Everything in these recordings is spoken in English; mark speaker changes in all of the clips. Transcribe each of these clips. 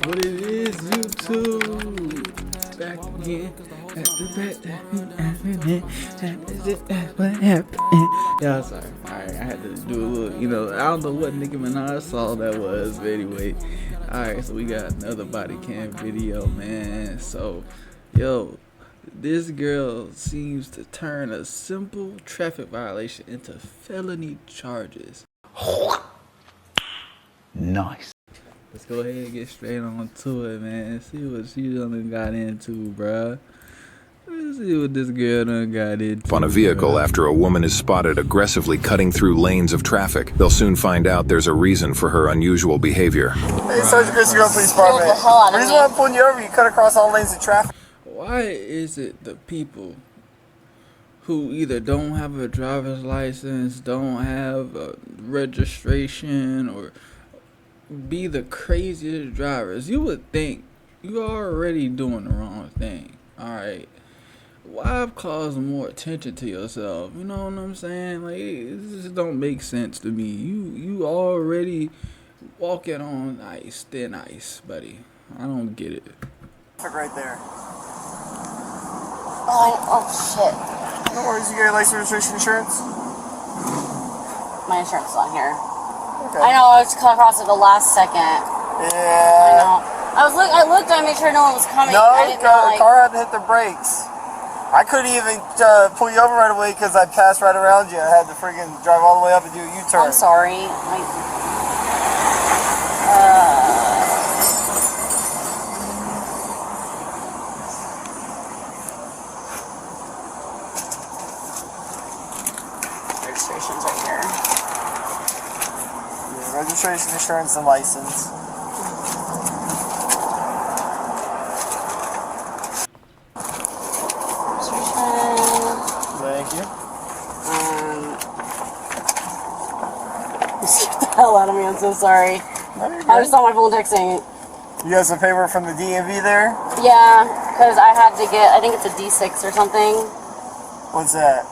Speaker 1: What it is, YouTube? Back again. What happened? Yeah, sorry. Alright, I had to do a little, I don't know what Nicki Minaj song that was, but anyway. Alright, so we got another body cam video, man. So, yo, this girl seems to turn a simple traffic violation into felony charges. Nice. Let's go ahead and get straight on to it, man. See what she done got into, bruh. Let's see what this girl done got into.
Speaker 2: On a vehicle after a woman is spotted aggressively cutting through lanes of traffic. They'll soon find out there's a reason for her unusual behavior.
Speaker 3: Hey, Sergeant Chris, you're on police department. The reason why I'm pulling you over, you cut across all lanes of traffic.
Speaker 1: Why is it the people who either don't have a driver's license, don't have a registration, or be the craziest drivers? You would think you're already doing the wrong thing, alright? Why cause more attention to yourself? You know what I'm saying? Like, it just don't make sense to me. You already walking on ice, thin ice, buddy. I don't get it.
Speaker 3: Right there.
Speaker 4: Oh shit.
Speaker 3: No worries, you got your license, registration, insurance?
Speaker 4: My insurance is on here.
Speaker 3: Okay.
Speaker 4: I know, I was cut across at the last second.
Speaker 3: Yeah.
Speaker 4: I know. I looked, I made sure no one was coming.
Speaker 3: No,
Speaker 4: I didn't know,
Speaker 3: the car had to hit the brakes. I couldn't even pull you over right away because I passed right around you. I had to friggin' drive all the way up and do a U-turn.
Speaker 4: I'm sorry. Registration's right here.
Speaker 3: Yeah, registration, insurance, and license. Thank you.
Speaker 4: You scared the hell out of me, I'm so sorry. I was on my phone texting.
Speaker 3: You got some paper from the DMV there?
Speaker 4: Yeah, because I had to get, I think it's a D6 or something.
Speaker 3: What's that?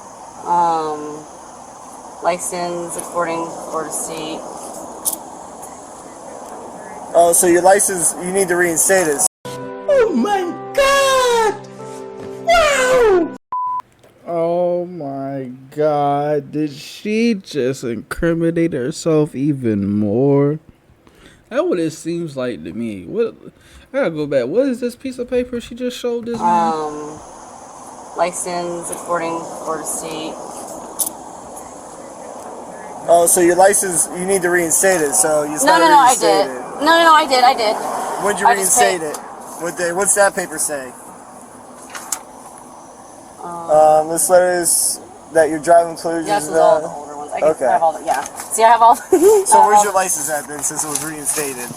Speaker 4: License according to Florida State.
Speaker 3: Oh, so your license, you need to reinstate it.
Speaker 1: Oh my God! Wow! Oh my God, did she just incriminate herself even more? That's what it seems like to me. What? I gotta go back. What is this piece of paper she just showed this man?
Speaker 4: License according to Florida State.
Speaker 3: Oh, so your license, you need to reinstate it, so you
Speaker 4: No, I did. No, I did.
Speaker 3: When'd you reinstate it? What's that paper say? This letter is that you're driving collisions.
Speaker 4: Yeah, this is all the older ones. I have all the, yeah. See, I have all.
Speaker 3: So where's your license at then, since it was reinstated?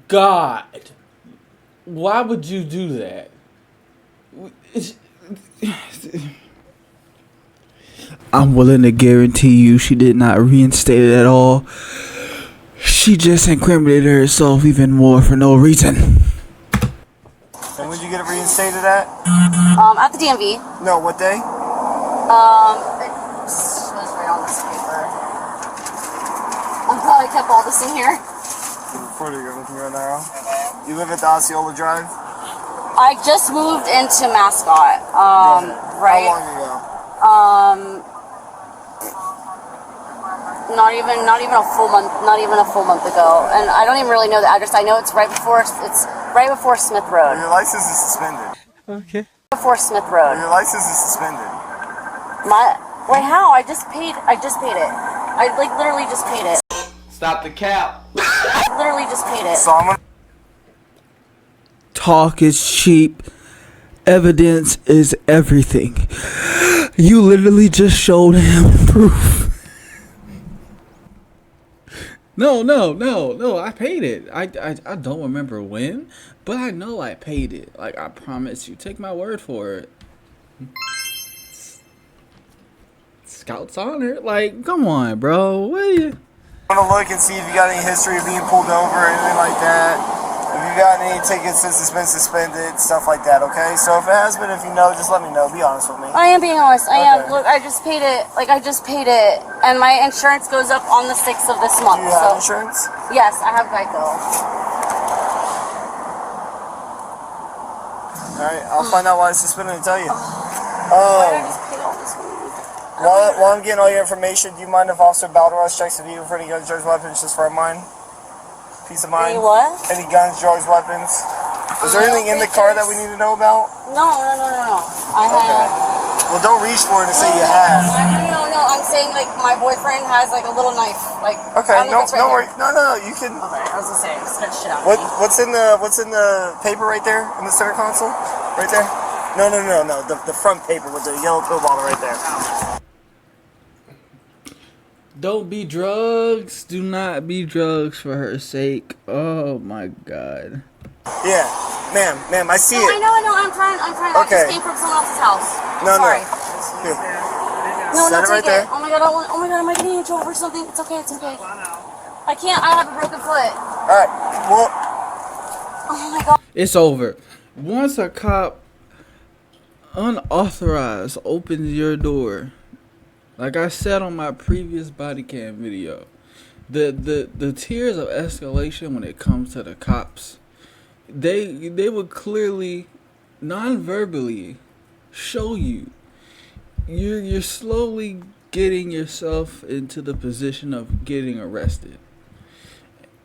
Speaker 1: God, why would you do that? I'm willing to guarantee you she did not reinstate it at all. She just incriminated herself even more for no reason.
Speaker 3: And when'd you get it reinstated at?
Speaker 4: At the DMV.
Speaker 3: No, what day?
Speaker 4: It was right on this paper. I'm glad I kept all this in here.
Speaker 3: Before you go looking right now. You live at the Osceola Drive?
Speaker 4: I just moved into Mascot. Right.
Speaker 3: How long ago?
Speaker 4: Not even a full month. Not even a full month ago. And I don't even really know the address. I know it's right before Smith Road.
Speaker 3: Your license is suspended.
Speaker 1: Okay.
Speaker 4: Before Smith Road.
Speaker 3: Your license is suspended.
Speaker 4: Wait, how? I just paid it. I literally just paid it.
Speaker 5: Stop the cap.
Speaker 4: I literally just paid it.
Speaker 3: So I'm gonna...
Speaker 1: Talk is cheap. Evidence is everything. You literally just showed him proof. No, I paid it. I don't remember when, but I know I paid it. Like, I promise you. Take my word for it. Scout's honor. Like, come on, bro. What are you?
Speaker 3: I'm gonna look and see if you got any history of being pulled over or anything like that. If you've gotten any tickets since it's been suspended, stuff like that, okay? So if it has been, if you know, just let me know. Be honest with me.
Speaker 4: I am being honest. I am.
Speaker 3: Okay.
Speaker 4: Look, I just paid it. Like, I just paid it. And my insurance goes up on the 6th of this month.
Speaker 3: Do you have insurance?
Speaker 4: Yes, I have Geico.
Speaker 3: Alright, I'll find out why it's suspended and tell you.
Speaker 4: Why did I just pay all this money?
Speaker 3: While I'm getting all your information, do you mind if Officer Balderas checks the vehicle for any guns, drugs, weapons, just for a mind? Peace of mind?
Speaker 4: Any what?
Speaker 3: Any guns, drugs, weapons? Is there anything in the car that we need to know about?
Speaker 4: No. I have.
Speaker 3: Well, don't reach for it and say you have.
Speaker 4: No. I'm saying, like, my boyfriend has, like, a little knife. Like,
Speaker 3: Okay,
Speaker 4: I don't know
Speaker 3: no,
Speaker 4: if it's right
Speaker 3: no
Speaker 4: here.
Speaker 3: worry. No, you can.
Speaker 4: Okay, I was gonna say, just cut shit out.
Speaker 3: What's in the paper right there in the center console? Right there? No. The front paper with the yellow pill bottle right there.
Speaker 1: Don't be drugs. Do not be drugs for her sake. Oh my God.
Speaker 3: Yeah, ma'am, I see it.
Speaker 4: I know. I'm trying.
Speaker 3: Okay.
Speaker 4: I just came from someone else's house.
Speaker 3: No.
Speaker 4: Sorry.
Speaker 3: Here.
Speaker 4: No,
Speaker 3: Set it right
Speaker 4: take
Speaker 3: there.
Speaker 4: it. Oh my God, am I getting in trouble for something? It's okay. I can't. I have a broken foot.
Speaker 3: Alright, well,
Speaker 4: Oh my God.
Speaker 1: It's over. Once a cop unauthorized opens your door, like I said on my previous body cam video, the tiers of escalation when it comes to the cops, they would clearly, non-verbally, show you you're slowly getting yourself into the position of getting arrested.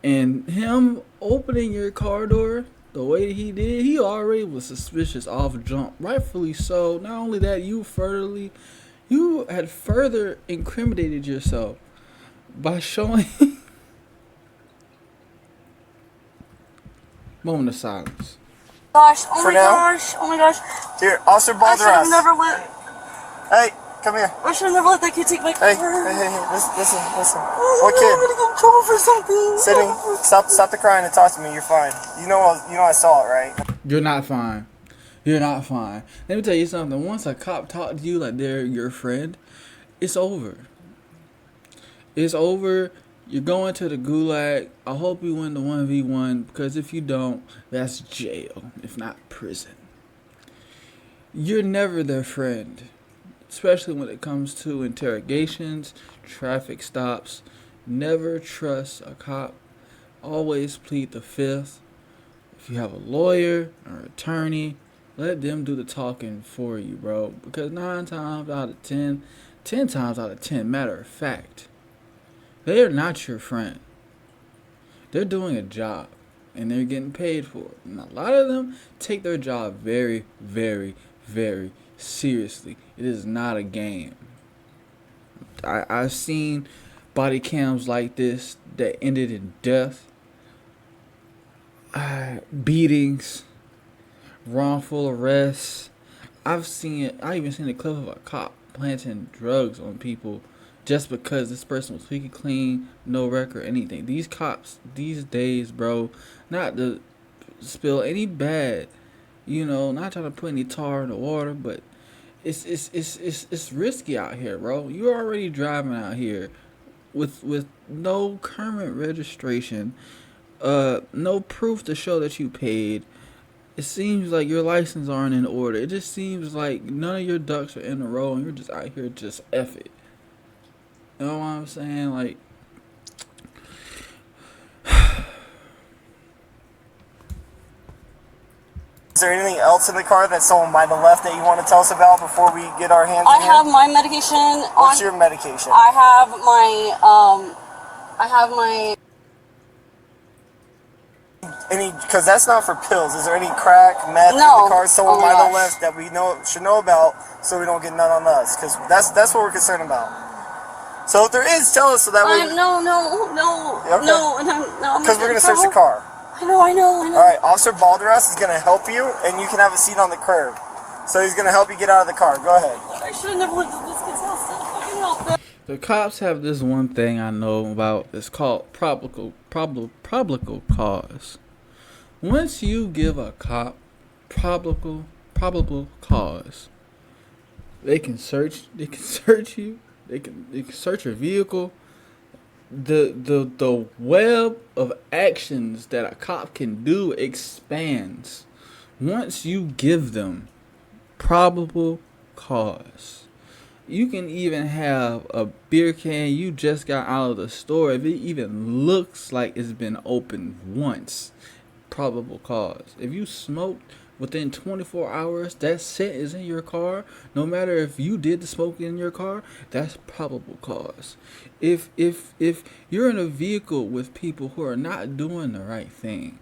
Speaker 1: And him opening your car door the way he did, he already was suspicious off jump, rightfully so. Not only that, you had further incriminated yourself by showing moment of silence.
Speaker 4: Oh
Speaker 3: For
Speaker 4: my
Speaker 3: now?
Speaker 4: gosh. Oh my gosh.
Speaker 3: here, Officer
Speaker 4: I should have
Speaker 3: Balderas.
Speaker 4: never let.
Speaker 3: Hey, come here.
Speaker 4: I should have never let that kid take my car.
Speaker 3: Hey, listen.
Speaker 4: Oh,
Speaker 3: What
Speaker 4: no,
Speaker 3: kid?
Speaker 4: I'm gonna get in trouble for something.
Speaker 3: Sydney, stop the crying and talk to me. You're fine. You know I saw it, right?
Speaker 1: You're not fine. You're not fine. Let me tell you something. Once a cop talks to you like they're your friend, it's over. It's over. You're going to the gulag. I hope you win the 1v1, because if you don't, that's jail, if not prison. You're never their friend, especially when it comes to interrogations, traffic stops. Never trust a cop. Always plead the fifth. If you have a lawyer or attorney, let them do the talking for you, bro. Because 9 times out of 10, 10 times out of 10, matter of fact, they are not your friend. They're doing a job, and they're getting paid for it. And a lot of them take their job very, very, very seriously. It is not a game. I've seen body cams like this that ended in death, beatings, wrongful arrests. I even seen a clip of a cop planting drugs on people just because this person was squeaky clean, no record, anything. These cops these days, bro, not to spill any bad, not trying to put any tar in the water, but it's risky out here, bro. You're already driving out here with no current registration, no proof to show that you paid. It seems like your license aren't in order. It just seems like none of your ducks are in a row, and you're just out here just F it. You know what I'm saying? Like,
Speaker 3: Is there anything else in the car that someone might have left that you want to tell us about before we get our hands
Speaker 4: I
Speaker 3: in
Speaker 4: have
Speaker 3: here?
Speaker 4: my medication
Speaker 3: What's
Speaker 4: on.
Speaker 3: your medication?
Speaker 4: I have my.
Speaker 3: Because that's not for pills. Is there any crack, meth in
Speaker 4: No.
Speaker 3: the car someone
Speaker 4: Oh my
Speaker 3: might have
Speaker 4: gosh.
Speaker 3: left that we should know about, so we don't get none on us? Because that's what we're concerned about. So if there is, tell us so that way.
Speaker 4: No.
Speaker 3: Okay.
Speaker 4: No.
Speaker 3: Because we're gonna search the car.
Speaker 4: I know.
Speaker 3: All right, Officer Balderas is gonna help you, and you can have a seat on the curb. So he's gonna help you get out of the car. Go ahead.
Speaker 4: I should have never went to this kid's house. Fucking help.
Speaker 1: the cops have this one thing I know about. It's called probable cause. Once you give a cop probable cause, they can search you. They can search your vehicle. the web of actions that a cop can do expands once you give them probable cause. You can even have a beer can you just got out of the store. If it even looks like it's been opened once, probable cause. If you smoked within 24 hours, that scent is in your car. No matter if you did the smoking in your car, that's probable cause. If you're in a vehicle with people who are not doing the right thing,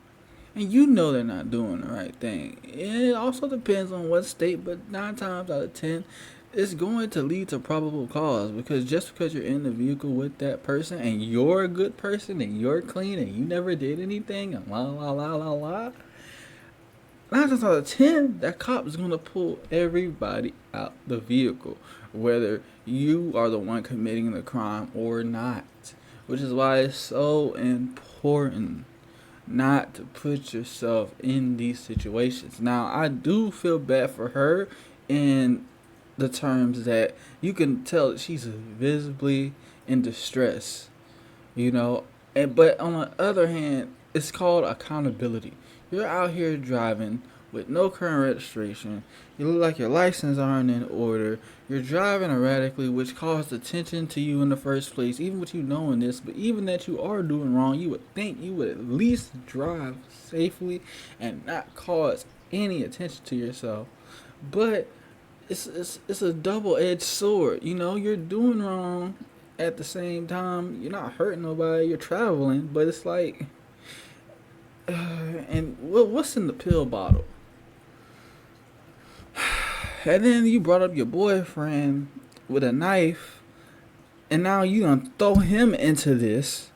Speaker 1: and you know they're not doing the right thing, and it also depends on what state, but 9 times out of 10, it's going to lead to probable cause, because just because you're in the vehicle with that person and you're a good person and you're clean and you never did anything and la la la la la, 9 times out of 10, that cop is going to pull everybody out the vehicle, whether you are the one committing the crime or not. Which is why it's so important not to put yourself in these situations. Now, I do feel bad for her in the terms that you can tell that she's visibly in distress, but on the other hand, it's called accountability. You're out here driving with no current registration. You look like your license aren't in order. You're driving erratically, which caused attention to you in the first place. Even with you knowing this, but even that you are doing wrong, you would think you would at least drive safely and not cause any attention to yourself. But it's a double-edged sword. You're doing wrong at the same time. You're not hurting nobody. You're traveling, but it's like, and what's in the pill bottle? And then you brought up your boyfriend with a knife, and now you done throw him into this,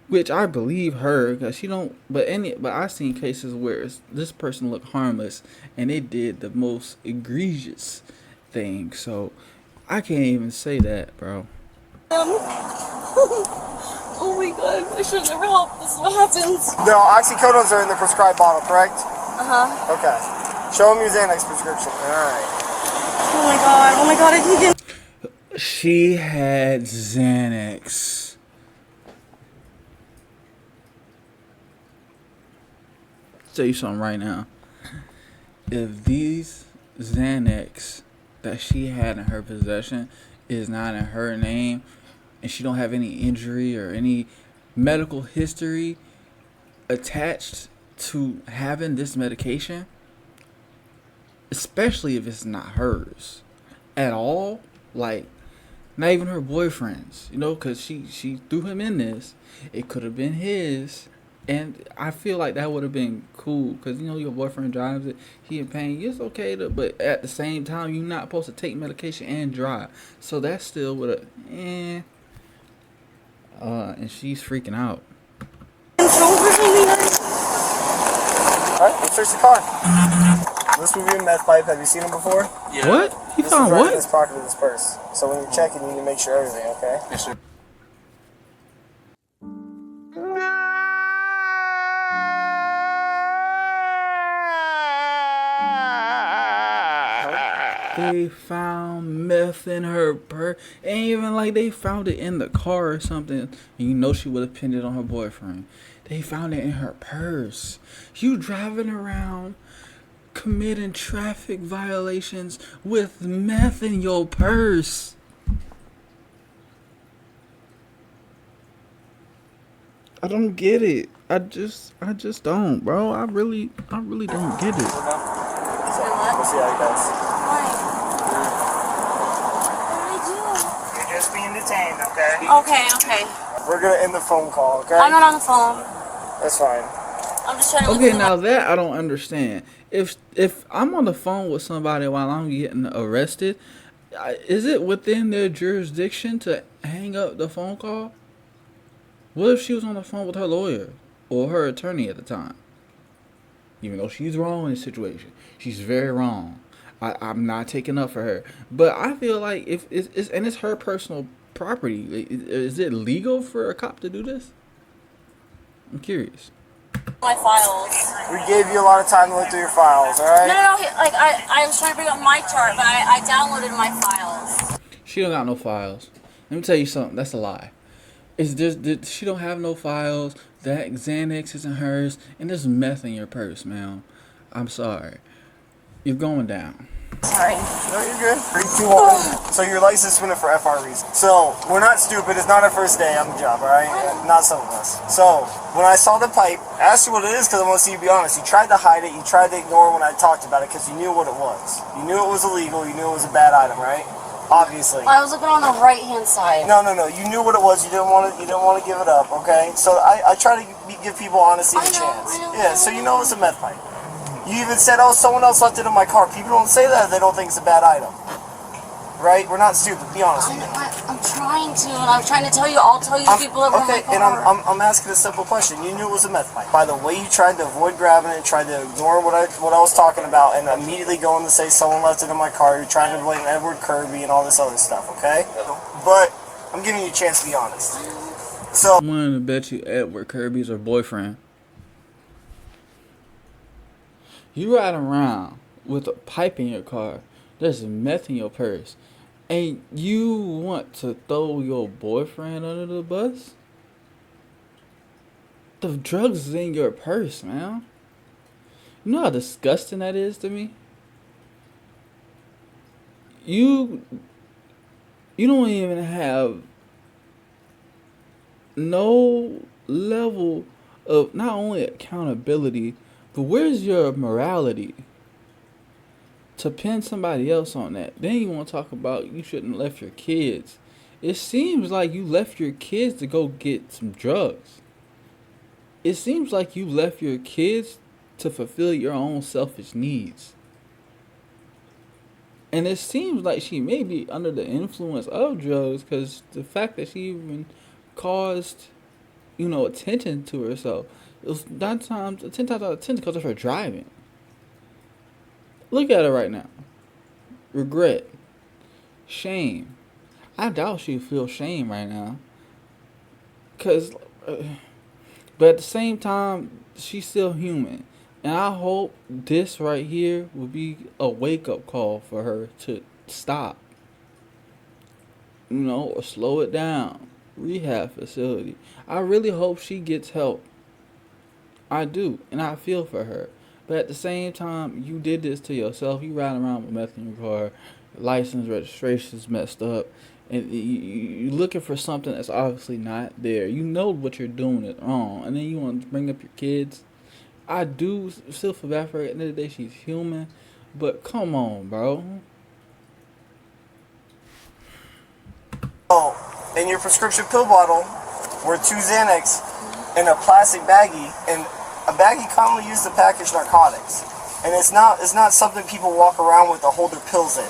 Speaker 1: which I believe her, because she don't. But I've seen cases where this person looked harmless, and they did the most egregious thing. So I can't even say that, bro.
Speaker 4: Oh my god, I should never help. This is what happens.
Speaker 3: No, oxycodones are in the prescribed bottle, correct?
Speaker 4: Uh-huh.
Speaker 3: Okay. Show him your Xanax prescription. Alright.
Speaker 4: Oh my god, I didn't get...
Speaker 1: She had Xanax. Tell you something right now. If these Xanax that she had in her possession is not in her name, and she don't have any injury or any medical history attached to having this medication, especially if it's not hers at all, like not even her boyfriend's, because she threw him in this. It could have been his, and I feel like that would have been cool, because your boyfriend drives it, he in pain, it's okay to, but at the same time, you're not supposed to take medication and drive, so that still would have, and she's freaking out.
Speaker 3: Alright, let's search the car. This would be a meth pipe. Have you seen him before?
Speaker 1: Yeah. What? He
Speaker 3: this
Speaker 1: found
Speaker 3: is right
Speaker 1: what?
Speaker 3: in his pocket of this purse. So when you're checking, you need to make sure everything, okay?
Speaker 5: Yes, sir.
Speaker 1: They found meth in her purse. Ain't even like they found it in the car or something. And she would have pinned it on her boyfriend. They found it in her purse. You driving around committing traffic violations with meth in your purse. I don't get it. I just don't, bro. I really don't get it.
Speaker 3: We'll see how he does.
Speaker 4: Why? What did I
Speaker 3: You're just being detained, okay?
Speaker 4: do? Okay.
Speaker 3: We're gonna end the phone call, okay?
Speaker 4: I'm not on the phone.
Speaker 3: That's fine.
Speaker 4: I'm just trying to...
Speaker 1: Okay, now that I don't understand. If I'm on the phone with somebody while I'm getting arrested, is it within their jurisdiction to hang up the phone call? What if she was on the phone with her lawyer or her attorney at the time? Even though she's wrong in this situation, she's very wrong. I'm not taking up for her, but I feel like if it's her personal property, is it legal for a cop to do this? I'm curious.
Speaker 4: My files.
Speaker 3: We gave you a lot of time to look through your files, alright?
Speaker 4: No. Like, I was trying to bring up my chart, but I downloaded my files.
Speaker 1: She don't got no files. Let me tell you something. That's a lie. It's just that she don't have no files. That Xanax isn't hers, and there's meth in your purse, man. I'm sorry. You're going down.
Speaker 4: Sorry.
Speaker 3: No, you're good. 3, 2, 1. So your license suspended for FR reasons. So we're not stupid. It's not our first day on the job, all right? Not some of us. So when I saw the pipe, I asked you what it is because I want to see you be honest. You tried to hide it. You tried to ignore when I talked about it because you knew what it was. You knew it was illegal. You knew it was a bad item, right? Obviously.
Speaker 4: I was looking on the right-hand side.
Speaker 3: No. You knew what it was. You didn't want to. You didn't want to give it up. Okay. So I try to give people honesty a chance.
Speaker 4: I know.
Speaker 3: Yeah. So you know it's a meth pipe. You even said, "Oh, someone else left it in my car." People don't say that if they don't think it's a bad item, right? We're not stupid. Be honest with me.
Speaker 4: I'm trying to, and I'm trying to tell you. I'll tell you the people that were in my car.
Speaker 3: And I'm asking a simple question. You knew it was a meth pipe. By the way, you tried to avoid grabbing it, tried to ignore what I was talking about, and immediately going to say someone left it in my car. You're trying to blame Edward Kirby and all this other stuff. Okay, but I'm giving you a chance to be honest. So
Speaker 1: I'm willing to bet you Edward Kirby's her boyfriend. You ride around with a pipe in your car. There's meth in your purse. And you want to throw your boyfriend under the bus? The drugs is in your purse, man. You know how disgusting that is to me? You don't even have no level of not only accountability, but where's your morality to pin somebody else on that? Then you want to talk about you shouldn't have left your kids. It seems like you left your kids to go get some drugs. It seems like you left your kids to fulfill your own selfish needs. And it seems like she may be under the influence of drugs because the fact that she even caused, attention to herself. It was 10 times out of 10 because of her driving. Look at her right now. Regret. Shame. I doubt she feels shame right now. But at the same time, she's still human. And I hope this right here will be a wake-up call for her to stop. Or slow it down. Rehab facility. I really hope she gets help. I do, and I feel for her. But at the same time, you did this to yourself. You riding around with meth in your car, license registration's messed up, and you're looking for something that's obviously not there. You know what you're doing is wrong, and then you want to bring up your kids. I do still feel bad for her. At the end of the day, she's human, but come on, bro.
Speaker 3: Oh, in your prescription pill bottle were 2 Xanax in a plastic baggie, and a baggie commonly used to package narcotics. And it's not something people walk around with to hold their pills in.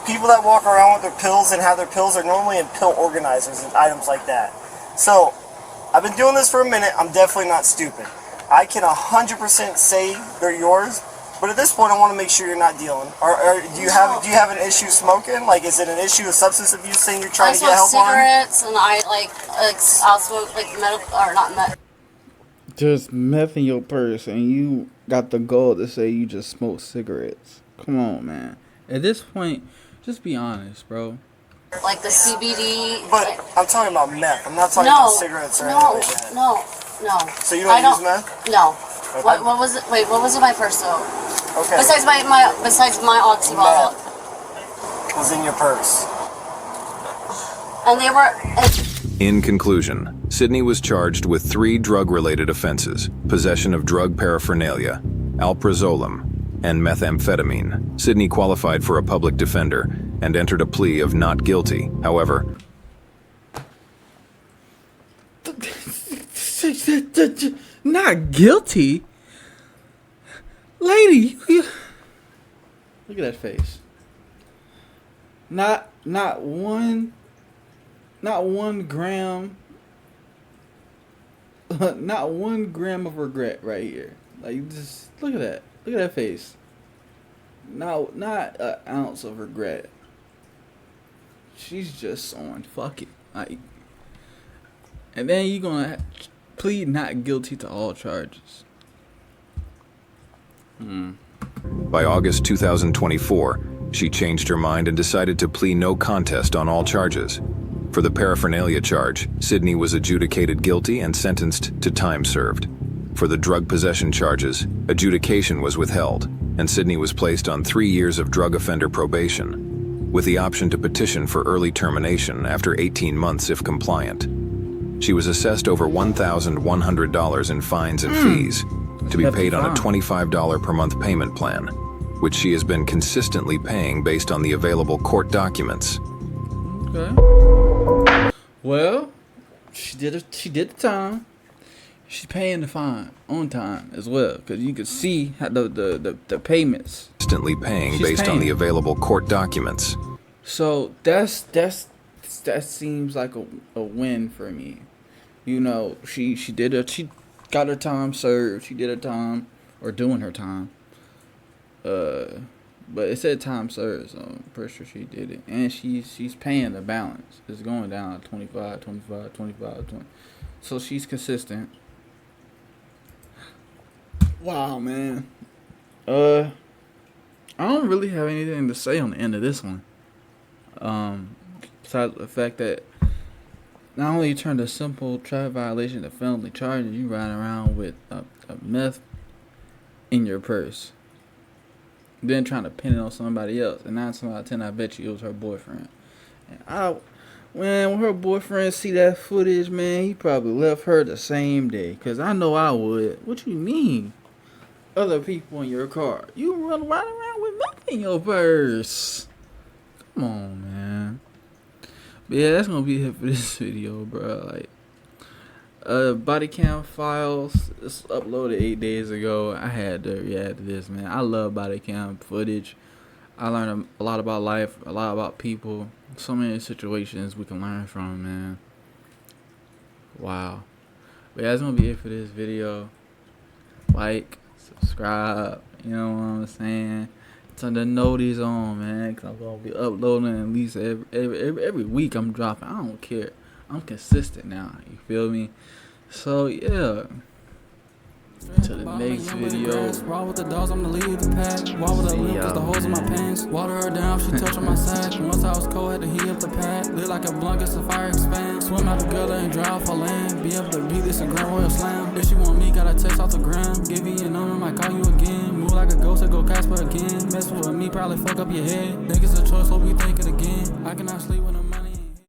Speaker 3: People that walk around with their pills and have their pills are normally in pill organizers and items like that. So, I've been doing this for a minute. I'm definitely not stupid. I can 100% say they're yours, but at this point, I want to make sure you're not dealing. Or do you have an issue smoking? Like, is it an issue of substance abuse thing you're trying to get help on?
Speaker 4: I smoke cigarettes, and I'll smoke medical or not meth.
Speaker 1: There's meth in your purse, and you got the goal to say you just smoke cigarettes. Come on, man. At this point, just be honest, bro.
Speaker 4: Like the CBD.
Speaker 3: But I'm talking about meth. I'm not talking about cigarettes or anything like that.
Speaker 4: No.
Speaker 3: So you don't use meth?
Speaker 4: No.
Speaker 3: Okay.
Speaker 4: What was it? Wait, what was in my purse though?
Speaker 3: Okay.
Speaker 4: Besides my oxy bottle.
Speaker 3: Meth was in your purse.
Speaker 4: And they were.
Speaker 2: In conclusion, Sydney was charged with 3 drug-related offenses: possession of drug paraphernalia, alprazolam, and methamphetamine. Sydney qualified for a public defender and entered a plea of not guilty. However,
Speaker 1: not guilty? Lady, look at that face. Not one gram. Not 1 gram of regret right here. Like, just look at that. Look at that face. Not an ounce of regret. She's just on fuck it. Like, and then you're gonna plead not guilty to all charges.
Speaker 2: by August 2024, she changed her mind and decided to plead no contest on all charges. For the paraphernalia charge, Sydney was adjudicated guilty and sentenced to time served. For the drug possession charges, adjudication was withheld, and Sydney was placed on 3 years of drug offender probation, with the option to petition for early termination after 18 months if compliant. She was assessed over $1,100 in fines and fees to be paid on a $25 per month payment plan, which she has been consistently paying based on the available court documents.
Speaker 1: Okay. Well, she did the time. She's paying the fine on time as well, because you can see how the payments.
Speaker 2: Consistently paying based on the available court documents.
Speaker 1: So that seems like a win for me. You know, she got her time served. She did her time, or doing her time. But it said time served, so I'm pretty sure she did it. And she's paying the balance. It's going down 25, 25, 25, 20. So she's consistent. Wow, man. I don't really have anything to say on the end of this one. Besides the fact that not only you turned a simple traffic violation to felony charges, you riding around with a meth in your purse. Then trying to pin it on somebody else. And 9 times out of 10, I bet you it was her boyfriend. And when her boyfriend see that footage, man, he probably left her the same day. Because I know I would. What you mean? Other people in your car. You run right around with meth in your purse. Come on, man. But yeah, that's going to be it for this video, bro. Like, Bodycam files, it's uploaded 8 days ago. I had to react to this, man. I love Bodycam footage. I learned a lot about life, a lot about people. So many situations we can learn from, man. Wow. But yeah, that's going to be it for this video. Like, subscribe, you know what I'm saying? Turn the notice on, man, because I'm going to be uploading at least every week I'm dropping. I don't care. I'm consistent now, you feel me? So yeah, to the next video.
Speaker 5: Raw with the dogs, I'm the lead of the pack. Wall with the lip, cause the holes in my pants. Water her down, she touch on my sack. Once I was cold, had to heat up the pad. Lit like a blunt, gets the fire expand. Swim out the gutter and dry off her land. Be able to beat this a Grand Royal Slam. If she want me, gotta text off the gram. Give you your number, might call you again. Move like a ghost, I go Casper again. Mess with me, probably fuck up your head. Think it's a choice, hope you think it again. I cannot sleep when I'm